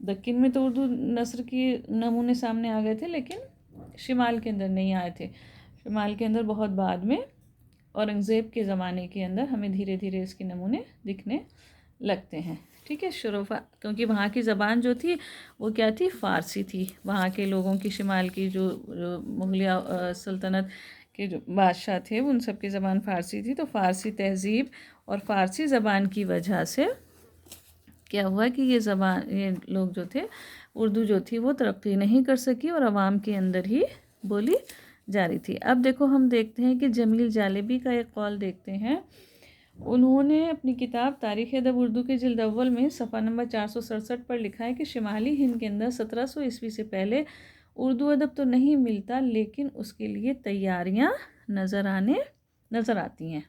دکن میں تو اردو نثر کی نمونے سامنے آ گئے تھے، لیکن شمال کے اندر نہیں آئے تھے. شمال کے اندر بہت بعد میں اورنگزیب کے زمانے کے اندر ہمیں دھیرے دھیرے اس کے نمونے دکھنے لگتے ہیں. ٹھیک ہے، شروفہ، کیونکہ وہاں کی زبان جو تھی وہ کیا تھی؟ فارسی تھی. وہاں کے لوگوں کی، شمال کی جو مغلیہ سلطنت کے جو بادشاہ تھے، ان سب کی زبان فارسی تھی. تو فارسی تہذیب اور فارسی زبان کی وجہ سے کیا ہوا کہ یہ لوگ جو تھے، اردو جو تھی وہ ترقی نہیں کر سکی اور عوام کے اندر ہی بولی جاری تھی. اب دیکھو، ہم دیکھتے ہیں کہ جمیل جالبی کا ایک قول دیکھتے ہیں. انہوں نے اپنی کتاب تاریخ ادب اردو کے جلد اول میں صفحہ نمبر 467 پر لکھا ہے کہ شمالی ہند کے اندر 1700 عیسوی سے پہلے اردو ادب تو نہیں ملتا، لیکن اس کے لیے تیاریاں نظر آتی ہیں.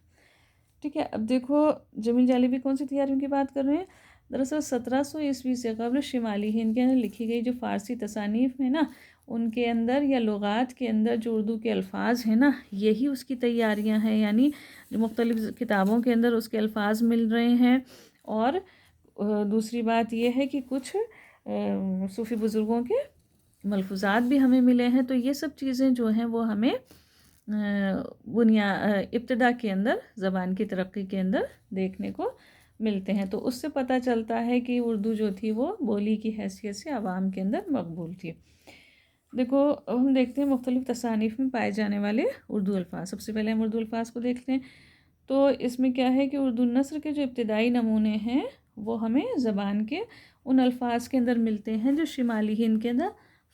ٹھیک ہے، اب دیکھو جمیل جالبی کون سی تیاریوں کی بات کر رہے ہیں. دراصل 1700 عیسوی سے قبل شمالی ہند کے اندر لکھی گئی جو فارسی تصانیف ہیں نا، ان کے اندر یا لغات کے اندر جو اردو کے الفاظ ہیں نا، یہی اس کی تیاریاں ہیں. یعنی جو مختلف کتابوں کے اندر اس کے الفاظ مل رہے ہیں. اور دوسری بات یہ ہے کہ کچھ صوفی بزرگوں کے ملفوظات بھی ہمیں ملے ہیں. تو یہ سب چیزیں جو ہیں وہ ہمیں ابتدا کے اندر زبان کی ترقی کے اندر دیکھنے کو ملتے ہیں. تو اس سے پتہ چلتا ہے کہ اردو جو تھی وہ بولی کی حیثیت سے عوام کے اندر مقبول تھی. دیکھو، ہم دیکھتے ہیں مختلف تصانیف میں پائے جانے والے اردو الفاظ. سب سے پہلے ہم اردو الفاظ کو دیکھتے ہیں. تو اس میں کیا ہے کہ اردو نثر کے جو ابتدائی نمونے ہیں وہ ہمیں زبان کے ان الفاظ کے اندر ملتے ہیں جو شمالی ہند کے اندر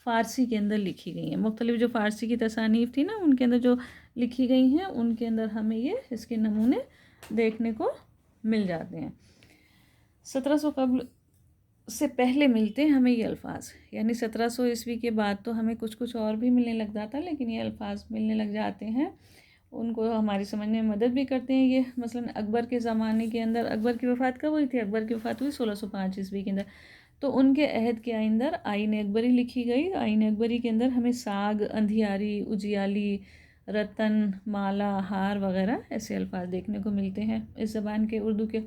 فارسی کے اندر لکھی گئی ہیں. مختلف جو فارسی کی تصانیف تھی نا، ان کے اندر جو لکھی گئی ہیں ان کے اندر ہمیں اس کے نمونے دیکھنے کو مل جاتے ہیں. 1700 قبل سے پہلے ملتے ہیں ہمیں یہ الفاظ. یعنی 1700 عیسوی کے بعد تو ہمیں کچھ اور بھی ملنے لگ جاتا، لیکن یہ الفاظ ملنے لگ جاتے ہیں. ان کو ہماری سمجھنے میں مدد بھی کرتے ہیں. یہ مثلا اکبر کے زمانے کے اندر، اکبر کی وفات کب ہوئی تھی؟ اکبر کی وفات ہوئی 1605 عیسوی کے اندر. تو ان کے عہد کے اندر آئین اکبری لکھی گئی. آئین اکبری کے اندر ہمیں ساگ، اندھیاری، اجیالی، رتن، مالا، ہار وغیرہ ایسے الفاظ دیکھنے کو ملتے ہیں اس زبان کے، اردو کے.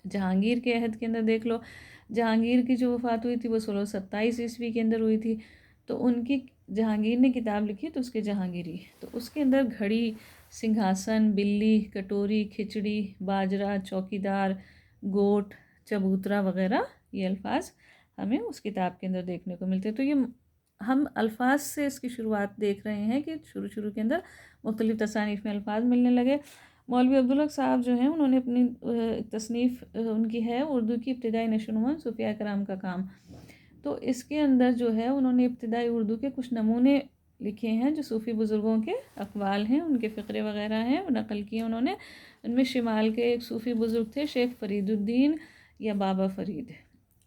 جہانگیر کے عہد کے اندر دیکھ لو، جہانگیر کی جو وفات ہوئی تھی وہ 1627 عیسوی کے اندر ہوئی تھی. تو ان کی جہانگیر نے کتاب لکھی تو اس کے جہانگیری، تو اس کے اندر گھڑی، سنگھاسن، بلی، کٹوری، کھچڑی، باجرہ، چوکیدار، گوٹ، چبوترا وغیرہ یہ الفاظ ہمیں اس کتاب کے اندر دیکھنے کو ملتے ہیں. تو یہ ہم الفاظ سے اس کی شروعات دیکھ رہے ہیں کہ شروع کے اندر مختلف تصانیف میں الفاظ ملنے لگے. مولوی عبدالحق صاحب جو ہیں، انہوں نے اپنی تصنیف ان کی ہے اردو کی ابتدائی نشوونما صوفیاء کرام کا کام. تو اس کے اندر جو ہے انہوں نے ابتدائی اردو کے کچھ نمونے لکھے ہیں جو صوفی بزرگوں کے اقوال ہیں، ان کے فقرے وغیرہ ہیں، وہ نقل کیے انہوں نے. ان میں شمال کے ایک صوفی بزرگ تھے شیخ فرید الدین یا بابا فرید،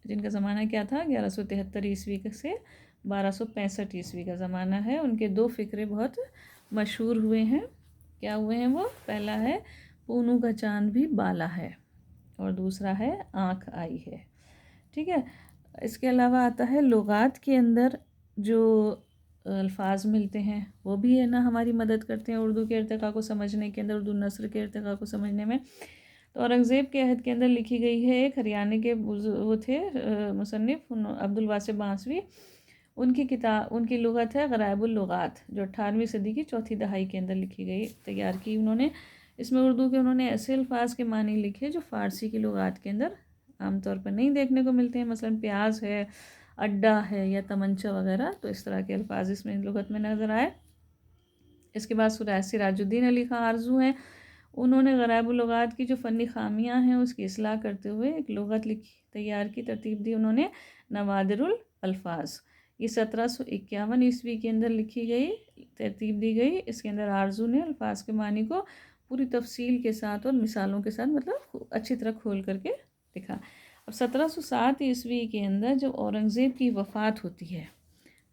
جن کا زمانہ کیا تھا 1173 عیسوی سے 1265 عیسوی کا زمانہ ہے. ان کے 2 فقرے بہت مشہور ہوئے ہیں. کیا ہوئے ہیں وہ؟ پہلا ہے پونو کا چاند بھی بالا ہے، اور دوسرا ہے آنکھ آئی ہے. ٹھیک ہے، اس کے علاوہ آتا ہے لغات کے اندر جو الفاظ ملتے ہیں وہ بھی ہے نا ہماری مدد کرتے ہیں اردو کے ارتقاء کو سمجھنے کے اندر، اردو نثر کے ارتقاء کو سمجھنے میں. تو اورنگزیب کے عہد کے اندر لکھی گئی ہے ایک ہریانہ کے وہ تھے مصنف عبدالواسع بانسوی. ان کی کتاب، ان کی لغت ہے غرائب اللغات، جو 18ویں صدی کی چوتھی دہائی کے اندر لکھی گئی، تیار کی انہوں نے. اس میں اردو کے انہوں نے ایسے الفاظ کے معنی لکھے جو فارسی کی لغات کے اندر عام طور پر نہیں دیکھنے کو ملتے ہیں. مثلا پیاز ہے، اڈا ہے یا تمنچا وغیرہ، تو اس طرح کے الفاظ اس میں لغت میں نظر آئے. اس کے بعد سراج الدین علی خان آرزو ہیں، انہوں نے غرائب اللغات کی جو فنی خامیاں ہیں اس کی اصلاح کرتے ہوئے ایک لغت تیار کی، ترتیب دی انہوں نے نوادر الالفاظ. یہ 1751 عیسوی کے اندر لکھی گئی، ترتیب دی گئی. اس کے اندر آرزو نے الفاظ کے معنی کو پوری تفصیل کے ساتھ اور مثالوں کے ساتھ مطلب اچھی طرح کھول کر کے لکھا. اب 1707 عیسوی کے اندر جب اورنگزیب کی وفات ہوتی ہے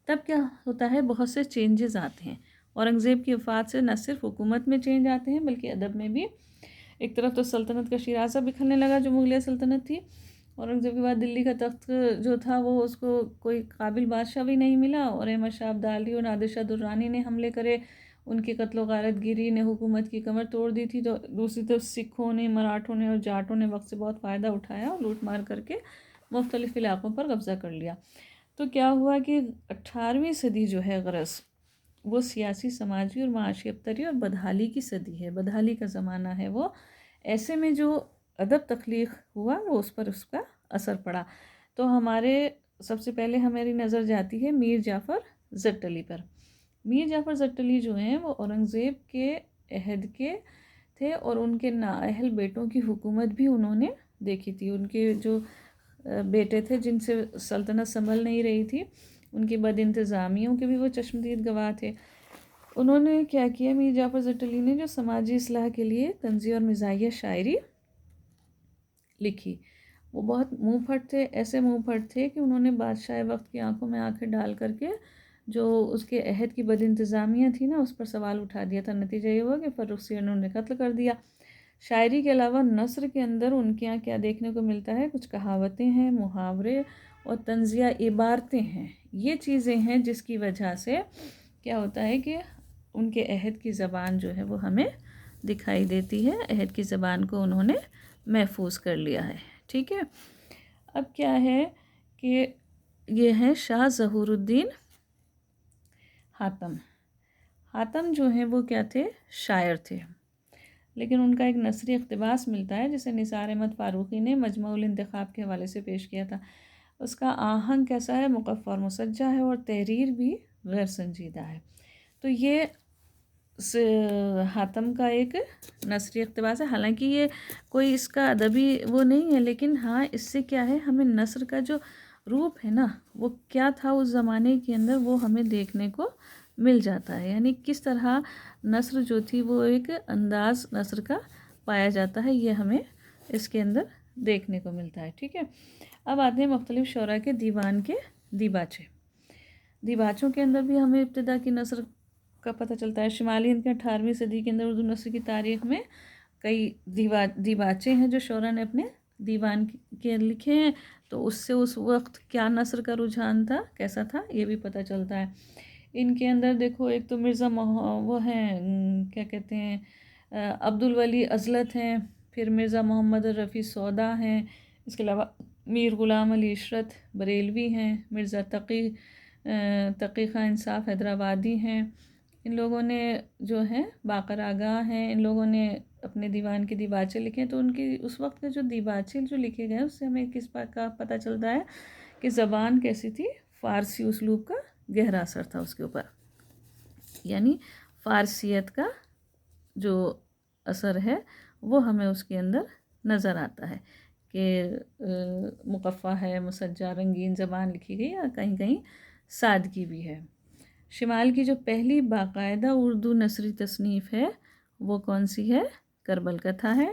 تب کیا ہوتا ہے؟ بہت سے چینجز آتے ہیں. اورنگزیب کی وفات سے نہ صرف حکومت میں چینج آتے ہیں بلکہ ادب میں بھی. ایک طرف تو سلطنت کا شیرازہ بکھرنے لگا جو مغلیہ سلطنت تھی. اورنگزیب کے بعد دلی کا تخت جو تھا وہ اس کو کوئی قابل بادشاہ بھی نہیں ملا، اور احمد شاہ ابدالی اور نادر شاہ درانی نے حملے کرے، ان کی قتل و غارت گیری نے حکومت کی کمر توڑ دی تھی. تو دوسری طرف سکھوں نے، مراٹھوں نے اور جاٹوں نے وقت سے بہت فائدہ اٹھایا اور لوٹ مار کر کے مختلف علاقوں پر قبضہ کر لیا۔ تو کیا ہوا کہ 18ویں صدی جو ہے غرض وہ سیاسی، سماجی اور معاشی ابتری اور بدحالی کی صدی ہے، بدحالی کا زمانہ ہے وہ۔ ایسے میں جو ادب تخلیق ہوا وہ اس کا اثر پڑا۔ تو ہمارے سب سے پہلے ہماری نظر جاتی ہے میر جعفر زٹلی پر۔ میر جعفر زٹلی جو ہیں وہ اورنگزیب کے عہد کے تھے اور ان کے نااہل بیٹوں کی حکومت بھی انہوں نے دیکھی تھی۔ ان کے جو بیٹے تھے جن سے سلطنت سنبھل نہیں رہی تھی، ان کی بد انتظامیوں کے بھی وہ چشمدید گواہ تھے۔ انہوں نے کیا کیا، میر جعفر زٹلی نے جو سماجی اصلاح کے لیے طنزیہ اور مزاحیہ شاعری لکھی۔ وہ بہت منہ پھٹ تھے، ایسے منہ پھٹ تھے کہ انہوں نے بادشاہ وقت کی آنکھوں میں آنکھیں ڈال کر کے جو اس کے عہد کی بد انتظامیہ تھی نا اس پر سوال اٹھا دیا تھا۔ نتیجہ یہ ہوا کہ فرخ انہوں نے قتل کر دیا۔ شاعری کے علاوہ نثر کے اندر ان کے یہاں کیا دیکھنے کو ملتا ہے، کچھ کہاوتیں ہیں، محاورے اور طنزیہ عبارتیں ہیں۔ یہ چیزیں ہیں جس کی وجہ سے کیا ہوتا ہے کہ ان کے عہد کی زبان جو ہے وہ ہمیں دکھائی دیتی ہے۔ عہد کی زبان کو انہوں نے محفوظ کر لیا ہے، ٹھیک ہے۔ اب کیا ہے کہ یہ ہیں شاہ ظہور الدین حاتم۔ حاتم جو ہیں وہ کیا تھے، شاعر تھے، لیکن ان کا ایک نثری اقتباس ملتا ہے جسے نثار احمد فاروقی نے مجموع الانتخاب کے حوالے سے پیش کیا تھا۔ اس کا آہنگ کیسا ہے، مقفع اور مسجع ہے اور تحریر بھی غیر سنجیدہ ہے۔ تو یہ حاتم کا ایک نثری اقتباس ہے، حالانکہ یہ کوئی اس کا ادبی وہ نہیں ہے، لیکن ہاں اس سے کیا ہے، ہمیں نثر کا جو روپ ہے نا وہ کیا تھا اس زمانے کے اندر وہ ہمیں دیکھنے کو مل جاتا ہے۔ یعنی کس طرح نثر جو تھی وہ ایک انداز نثر کا پایا جاتا ہے، یہ ہمیں اس کے اندر دیکھنے کو ملتا ہے، ٹھیک ہے۔ اب آتے ہیں مختلف شعراء کے دیوان کے دیباچے۔ دیباچوں کے اندر بھی ہمیں ابتدا کی نثر کا پتہ چلتا ہے۔ شمالی ہند کے 18ویں صدی کے اندر اردو نثر کی تاریخ میں کئی دیباچے ہیں جو شعراء نے اپنے دیوان کے لکھے ہیں، تو اس سے اس وقت کیا نثر کا رجحان تھا، کیسا تھا، یہ بھی پتہ چلتا ہے۔ ان کے اندر دیکھو ایک تو مرزا وہ ہیں کیا کہتے ہیں عبدالولی عزلت ہیں، پھر مرزا محمد الرفیع سودا ہیں، اس کے علاوہ میر غلام علی عشرت بریلوی ہیں، مرزا تقی خان انصاف حیدرآبادی ہیں۔ ان لوگوں نے جو ہیں باقر آگاہ ہیں، ان لوگوں نے اپنے دیوان کے دیباچے لکھے ہیں۔ تو ان کی اس وقت کے جو دیباچے جو لکھے گئے اس سے ہمیں کس بات کا پتہ چلتا ہے کہ زبان کیسی تھی، فارسی اسلوب کا گہرا اثر تھا اس کے اوپر، یعنی فارسیت کا جو اثر ہے وہ ہمیں اس کے اندر نظر آتا ہے کہ مقفع ہے، مسجع رنگین زبان لکھی گئی اور کہیں کہیں سادگی بھی ہے۔ شمال کی جو پہلی باقاعدہ اردو نثری تصنیف ہے وہ کون سی ہے، کربل کتھا ہے،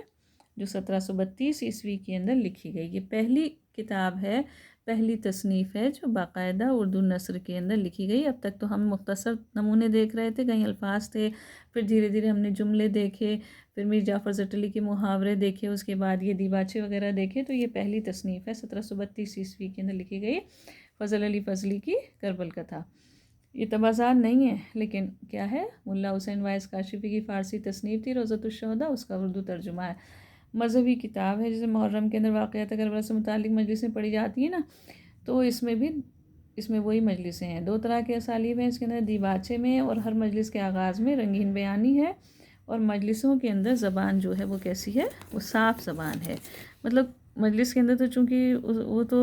جو 1732 عیسوی کے اندر لکھی گئی۔ یہ پہلی کتاب ہے، پہلی تصنیف ہے جو باقاعدہ اردو نثر کے اندر لکھی گئی۔ اب تک تو ہم مختصر نمونے دیکھ رہے تھے، کہیں الفاظ تھے، پھر دھیرے دھیرے ہم نے جملے دیکھے، پھر میر جعفر زٹلی کے محاورے دیکھے، اس کے بعد یہ دیباچے وغیرہ دیکھے۔ تو یہ پہلی تصنیف ہے 1732 عیسوی کے اندر لکھی گئی، فضل علی فضلی کی کربل کتھا۔ یہ تبازار نہیں ہے، لیکن کیا ہے، ملا حسین وائز کاشفی کی فارسی تصنیف تھی روضۃ الشہداء، اس کا اردو ترجمہ ہے۔ مذہبی کتاب ہے جسے محرم کے اندر واقعات کربلا سے متعلق مجلسیں پڑھی جاتی ہیں نا، تو اس میں وہی مجلسیں ہیں۔ دو طرح کے اسالیب ہیں اس کے اندر، دیباچے میں اور ہر مجلس کے آغاز میں رنگین بیانی ہے، اور مجلسوں کے اندر زبان جو ہے وہ کیسی ہے، وہ صاف زبان ہے۔ مطلب مجلس کے اندر تو چونکہ وہ تو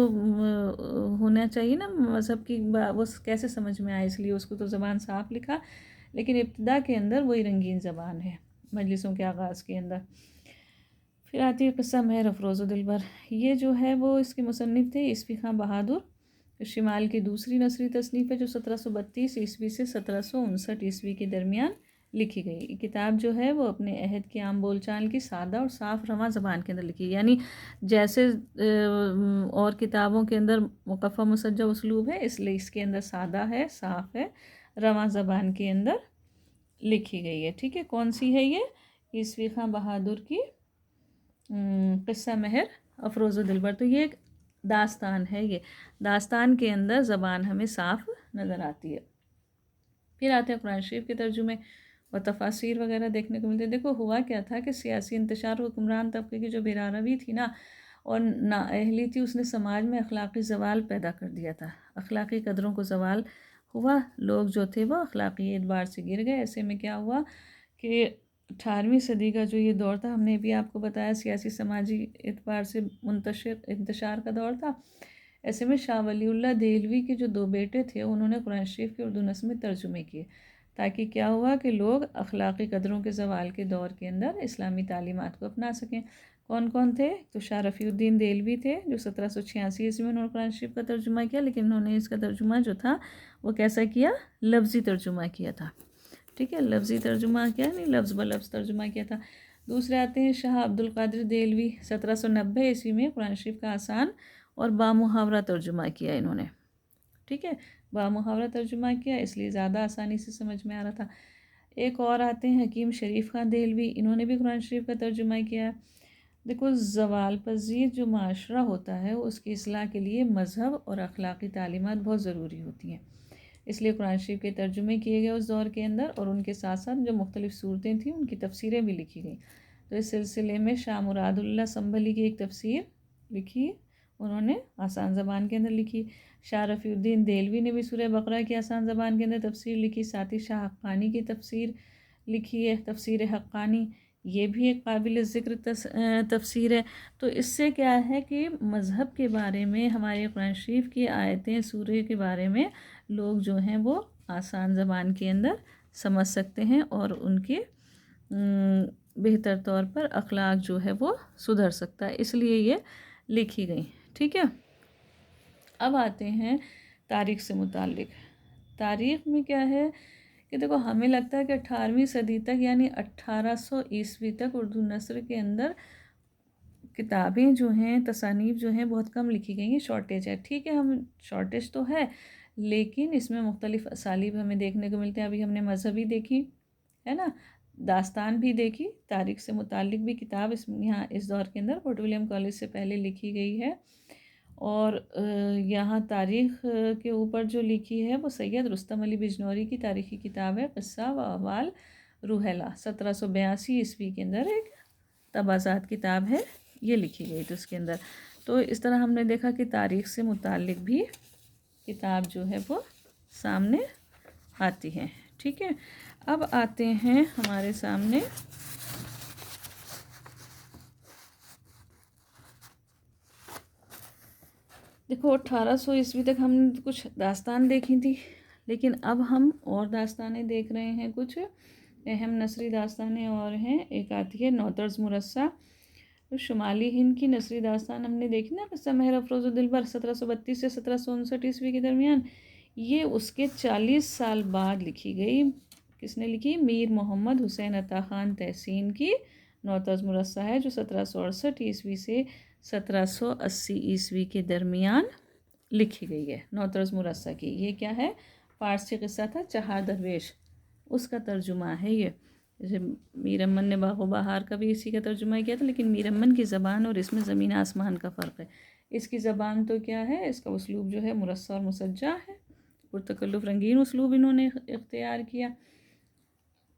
ہونا چاہیے نا مذہب کی وہ کیسے سمجھ میں آئے، اس لیے اس کو تو زبان صاف لکھا، لیکن ابتدا کے اندر وہی رنگین زبان ہے مجلسوں کے آغاز کے اندر۔ پھر آتی ہے قصہ مہر افروز و دلبر۔ یہ جو ہے وہ اس کے مصنف تھے عیسوی خاں بہادر، شمال کی دوسری نثری تصنیف ہے جو 1732 عیسوی سے 1759 عیسوی کے درمیان لکھی گئی۔ یہ کتاب جو ہے وہ اپنے عہد کے عام بول چال کی سادہ اور صاف رواں زبان کے اندر لکھی، یعنی جیسے اور کتابوں کے اندر مقفع مسجع اسلوب ہے، اس لیے اس کے اندر سادہ ہے، صاف ہے، رواں زبان کے اندر لکھی گئی ہے، ٹھیک ہے۔ کون سی ہے یہ، عیسوی خاں بہادر کی قصہ مہر افروز و دلبر۔ تو یہ ایک داستان ہے، یہ داستان کے اندر زبان ہمیں صاف نظر آتی ہے۔ پھر آتے ہیں قرآن شریف کے ترجمے اور تفاسیر وغیرہ دیکھنے کو ملتے ہیں۔ دیکھو ہوا کیا تھا کہ سیاسی انتشار حکمران طبقے کی جو بے روی تھی نا، اور نااہلی تھی، اس نے سماج میں اخلاقی زوال پیدا کر دیا تھا، اخلاقی قدروں کو زوال ہوا، لوگ جو تھے وہ اخلاقی اعتبار سے گر گئے۔ ایسے میں کیا ہوا کہ 18ویں صدی کا جو یہ دور تھا، ہم نے بھی آپ کو بتایا سیاسی سماجی اعتبار سے انتشار کا دور تھا۔ ایسے میں شاہ ولی اللہ دہلوی کے جو 2 بیٹے تھے، انہوں نے قرآن شریف کے اردو نسخ میں ترجمے کیے، تاکہ کیا ہوا کہ لوگ اخلاقی قدروں کے زوال کے دور کے اندر اسلامی تعلیمات کو اپنا سکیں۔ کون کون تھے؟ تو شاہ رفیع الدین دہلوی تھے، جو 1786 عیسوی میں انہوں نے قرآن شریف کا ترجمہ کیا، لیکن انہوں نے اس کا ترجمہ جو تھا وہ کیسا کیا؟ لفظی ترجمہ کیا تھا، ٹھیک ہے، لفظی ترجمہ کیا نہیں، لفظ بلفظ ترجمہ کیا تھا۔ دوسرے آتے ہیں شاہ عبد القادر دہلوی، 1790 عیسوی میں قرآن شریف کا آسان اور بامحاورہ ترجمہ کیا انہوں نے، ٹھیک ہے، بامحاورہ ترجمہ کیا، اس لیے زیادہ آسانی سے سمجھ میں آ رہا تھا۔ ایک اور آتے ہیں حکیم شریف خان دہلوی، انہوں نے بھی قرآن شریف کا ترجمہ کیا ہے۔ دیکھو، زوال پذیر جو معاشرہ ہوتا ہے اس کی اصلاح کے لیے مذہب اور اخلاقی تعلیمات بہت ضروری ہوتی ہیں، اس لیے قرآن شریف کے ترجمے کیے گئے اس دور کے اندر، اور ان کے ساتھ ساتھ جو مختلف صورتیں تھیں ان کی تفسیریں بھی لکھی گئیں۔ تو اس سلسلے میں شاہ مراد اللہ سنبھلی کی ایک تفسیر لکھی، انہوں نے آسان زبان کے اندر لکھی۔ شاہ رفیع الدین دہلوی نے بھی سورہ بقرہ کی آسان زبان کے اندر تفسیر لکھی، ساتھ ہی شاہ حقانی کی تفسیر لکھی ہے، تفسیر حقانی، یہ بھی ایک قابل ذکر تفسیر ہے۔ تو اس سے کیا ہے کہ مذہب کے بارے میں، ہمارے قرآن شریف کی آیتیں سورہ کے بارے میں لوگ جو ہیں وہ آسان زبان کے اندر سمجھ سکتے ہیں، اور ان کے بہتر طور پر اخلاق جو ہے وہ سدھر سکتا ہے، اس لیے یہ لکھی گئی، ٹھیک ہے۔ اب آتے ہیں تاریخ سے متعلق۔ تاریخ میں کیا ہے کہ دیکھو، ہمیں لگتا ہے کہ 18ویں صدی تک، یعنی 1800 عیسوی تک اردو نثر کے اندر کتابیں جو ہیں، تصانیف جو ہیں بہت کم لکھی گئی ہیں، شارٹیج ہے، ٹھیک ہے، ہم شارٹیج تو ہے، لیکن اس میں مختلف اسالیب ہمیں دیکھنے کو ملتے ہیں۔ ابھی ہم نے مذہبی دیکھی ہے نا، داستان بھی دیکھی، تاریخ سے متعلق بھی کتاب یہاں اس دور کے اندر فورٹ ولیم کالج سے پہلے لکھی گئی ہے، اور یہاں تاریخ کے اوپر جو لکھی ہے وہ سید رستم علی بجنوری کی تاریخی کتاب ہے، قصہ و احوال روحیلہ، 1782 عیسوی کے اندر ایک تبازات کتاب ہے، یہ لکھی گئی تھی اس کے اندر۔ تو اس طرح ہم نے دیکھا کہ تاریخ سے متعلق بھی کتاب جو ہے وہ سامنے آتی ہے، ٹھیک ہے۔ اب آتے ہیں ہمارے سامنے دیکھو، 1800 عیسوی تک ہم نے کچھ داستان دیکھی تھی، لیکن اب ہم اور داستانیں دیکھ رہے ہیں، کچھ اہم نثری داستانیں اور ہیں۔ ایک آتی ہے نوطرز مرصع، شمالی ہند کی نثری داستان ہم نے دیکھی نا، قصہ مہر افروز و دلبر، 1732 سے 1759 عیسوی کے درمیان، یہ اس کے 40 سال بعد لکھی گئی۔ کس نے لکھی؟ میر محمد حسین عطا خان تحسین کی نوطرز مرصع ہے، جو 1768 عیسوی سے 1780 عیسوی کے درمیان لکھی گئی ہے۔ نوطرز مرصع کی یہ کیا ہے؟ فارسی قصہ تھا چہار درویش، اس کا ترجمہ ہے یہ۔ جیسے میر امن نے باغ و بہار کا بھی اسی کا ترجمہ کیا تھا، لیکن میر امن کی زبان اور اس میں زمین آسمان کا فرق ہے۔ اس کی زبان تو کیا ہے، اس کا اسلوب جو ہے مرصع اور مسجع ہے، پرتکلف رنگین اسلوب انہوں نے اختیار کیا۔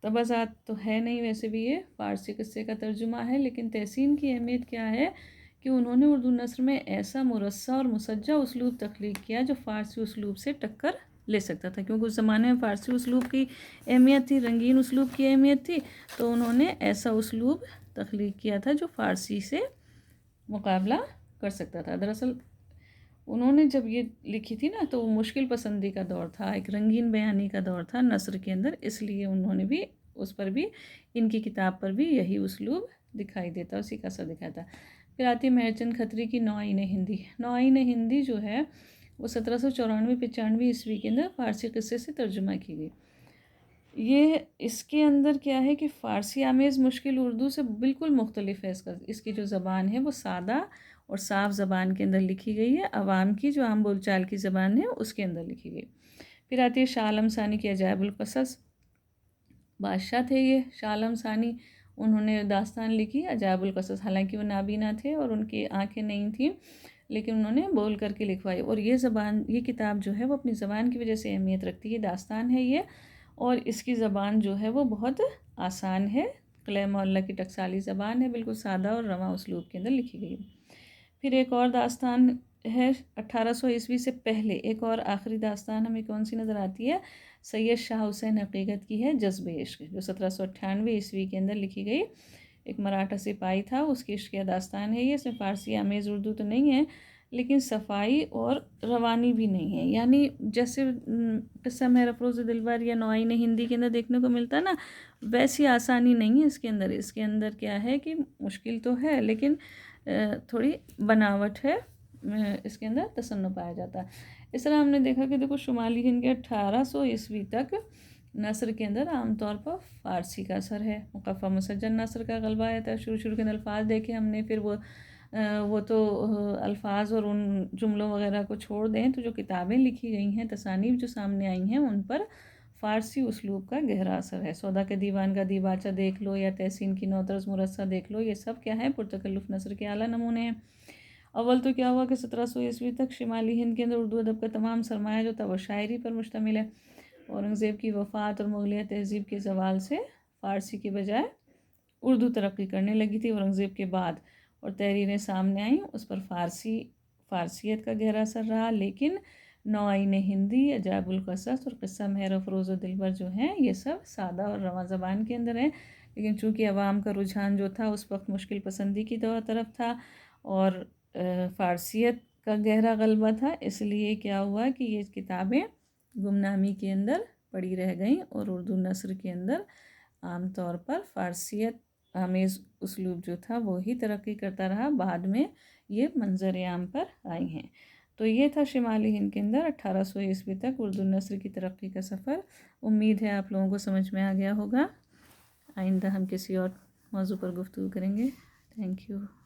تبازات تو ہے نہیں، ویسے بھی یہ فارسی قصے کا ترجمہ ہے، لیکن تحسین کی اہمیت کیا ہے کہ انہوں نے اردو نثر میں ایسا مرصع اور مسجع اسلوب تخلیق کیا جو فارسی اسلوب سے ٹکر لے سکتا تھا، کیونکہ اس زمانے میں فارسی اسلوب کی اہمیت تھی، رنگین اسلوب کی اہمیت تھی، تو انہوں نے ایسا اسلوب تخلیق کیا تھا جو فارسی سے مقابلہ کر سکتا تھا۔ دراصل انہوں نے جب یہ لکھی تھی نا، تو وہ مشکل پسندی کا دور تھا، ایک رنگین بیانی کا دور تھا نثر کے اندر، اس لیے انہوں نے بھی اس پر بھی، ان کی کتاب پر بھی یہی اسلوب دکھائی دیتا، اسی کا اثر دکھاتا۔ پھر آتی ہے مہر چند کھتری کی نوآئین ہندی۔ نوآئین ہندی جو ہے وہ 1794-95 عیسوی کے اندر فارسی قصے سے ترجمہ کی گئی۔ یہ اس کے اندر کیا ہے کہ فارسی آمیز مشکل اردو سے بالکل مختلف ہے، اس کی جو زبان ہے وہ سادہ اور صاف زبان کے اندر لکھی گئی ہے، عوام کی جو عام بول چال کی زبان ہے اس کے اندر لکھی گئی۔ پھر آتی ہے شاہ عالم ثانی کی عجائب القصص، بادشاہ تھے یہ شاہ عالم ثانی، انہوں نے داستان لکھی عجائب القصص، حالانکہ وہ نابینا تھے اور ان کی آنکھیں نہیں تھیں، لیکن انہوں نے بول کر کے لکھوائی، اور یہ کتاب جو ہے وہ اپنی زبان کی وجہ سے اہمیت رکھتی ہے، داستان ہے یہ، اور اس کی زبان جو ہے وہ بہت آسان ہے، قلعہ معلیٰ کی ٹکسالی زبان ہے، بالکل سادہ اور رواں اسلوب کے اندر لکھی گئی۔ پھر ایک اور داستان ہے 1800 عیسوی سے پہلے، ایک اور آخری داستان ہمیں کون سی نظر آتی ہے؟ سید شاہ حسین حقیقت کی ہے جذب عشق، جو 1798 عیسوی کے اندر لکھی گئی۔ ایک مراٹھا سپاہی تھا، اس کی عشق داستان ہے یہ۔ اس میں فارسی آمیز اردو تو نہیں ہے، لیکن صفائی اور روانی بھی نہیں ہے، یعنی جیسے قصہ مہر افروز دلبر یا نوآئین ہندی کے اندر دیکھنے کو ملتا ہے نا، ویسی آسانی نہیں ہے اس کے اندر۔ اس کے اندر کیا ہے کہ مشکل تو ہے، لیکن تھوڑی بناوٹ ہے، اس کے اندر تصنع پایا جاتا ہے۔ اس طرح ہم نے دیکھا کہ دیکھو شمالی ہند کے 1800 عیسوی تک نثر کے اندر عام طور پر فارسی کا اثر ہے۔ مقفع مسجل نثر کا غلبہ آیا تھا۔ شروع کے الفاظ دیکھے ہم نے، پھر وہ تو الفاظ اور ان جملوں وغیرہ کو چھوڑ دیں تو جو کتابیں لکھی گئی ہیں، تصانیف جو سامنے آئی ہیں، ان پر فارسی اسلوب کا گہرا اثر ہے۔ سودا کے دیوان کا دیباچہ دیکھ لو یا تحسین کی نوطرز مرصع دیکھ لو، یہ سب کیا ہے؟ پرتکلف نثر کے اعلیٰ نمونے ہیں۔ اول تو کیا ہوا کہ 1700 عیسوی تک شمالی ہند کے اندر اردو ادب کا تمام سرمایہ جو تھا وہ شاعری پر مشتمل ہے۔ اورنگزیب کی وفات اور مغلیہ تہذیب کے زوال سے فارسی کے بجائے اردو ترقی کرنے لگی تھی۔ اورنگزیب کے بعد اور تحریریں سامنے آئیں، اس پر فارسیت کا گہرا اثر رہا، لیکن نوآئین ہندی، عجائب القصص اور قصہ مہر افروز و دلبر جو ہیں، یہ سب سادہ اور رواں زبان کے اندر ہیں۔ لیکن چونکہ عوام کا رجحان جو تھا اس وقت مشکل پسندی کی طرف تھا اور فارسیت کا گہرا غلبہ تھا، اس لیے کیا ہوا کہ یہ کتابیں گمنامی کے اندر پڑی رہ گئیں، اور اردو نثر کے اندر عام طور پر فارسیت آمیز اسلوب جو تھا وہی ترقی کرتا رہا، بعد میں یہ منظر عام پر آئی ہیں۔ تو یہ تھا شمالی ہند کے اندر 1800 عیسوی تک اردو نثر کی ترقی کا سفر۔ امید ہے آپ لوگوں کو سمجھ میں آ گیا ہوگا۔ آئندہ ہم کسی اور موضوع پر گفتگو کریں گے۔ Thank you.